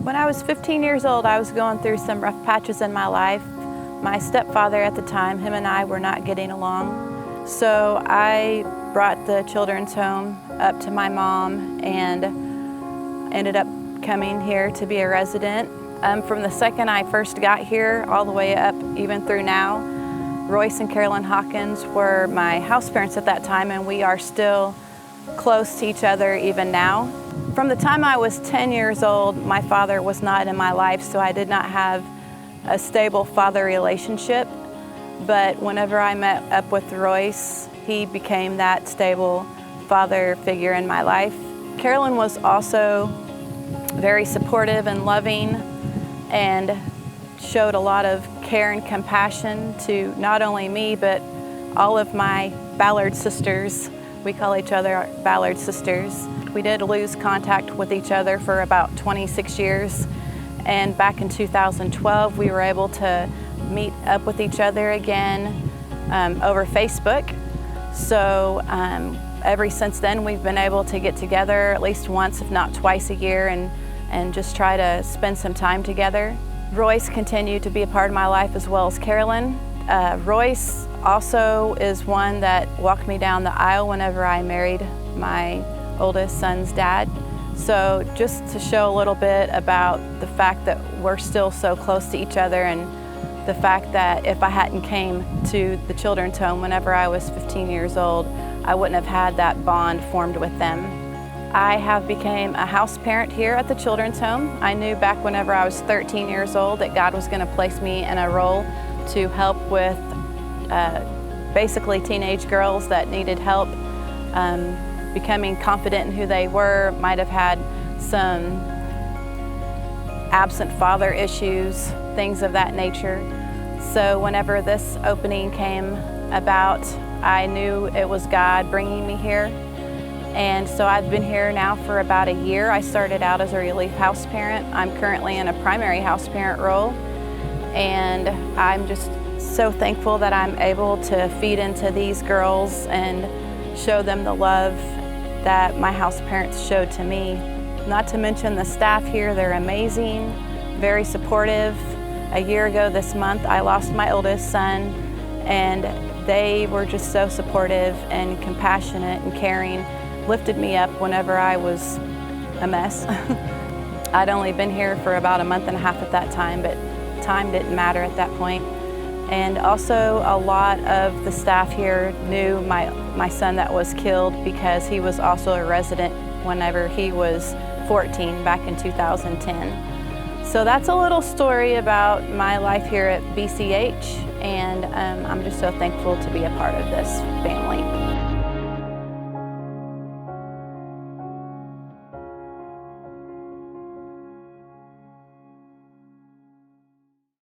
When I was 15 years old, I was going through some rough patches in my life. My stepfather at the time, him and I were not getting along. So I brought the children's home up to my mom and ended up coming here to be a resident. From the second I first got here all the way up even through now, Royce and Carolyn Hawkins were my house parents at that time, and we are still close to each other even now. From the time I was 10 years old, my father was not in my life, so I did not have a stable father relationship. But whenever I met up with Royce, he became that stable father figure in my life. Carolyn was also very supportive and loving and showed a lot of care and compassion to not only me, but all of my Ballard sisters. We call each other Ballard sisters. We did lose contact with each other for about 26 years. And back in 2012, we were able to meet up with each other again over Facebook. So ever since then, we've been able to get together at least once, if not twice a year, and just try to spend some time together. Royce continued to be a part of my life as well as Carolyn. Royce also is one that walked me down the aisle whenever I married my oldest son's dad. So just to show a little bit about the fact that we're still so close to each other, and the fact that if I hadn't came to the children's home whenever I was 15 years old, I wouldn't have had that bond formed with them. I have become a house parent here at the children's home. I knew back whenever I was 13 years old that God was going to place me in a role to help with basically teenage girls that needed help becoming confident in who they were, might have had some absent father issues, things of that nature. So whenever this opening came about, I knew it was God bringing me here. And so I've been here now for about a year. I started out as a relief house parent. I'm currently in a primary house parent role. And I'm just so thankful that I'm able to feed into these girls and show them the love that my house parents showed to me. Not to mention the staff here, they're amazing, very supportive. A year ago this month, I lost my oldest son, and they were just so supportive and compassionate and caring, lifted me up whenever I was a mess. I'd only been here for about a month and a half at that time, but time didn't matter at that point. And also a lot of the staff here knew my son that was killed, because he was also a resident whenever he was 14 back in 2010. So that's a little story about my life here at BCH, and I'm just so thankful to be a part of this family.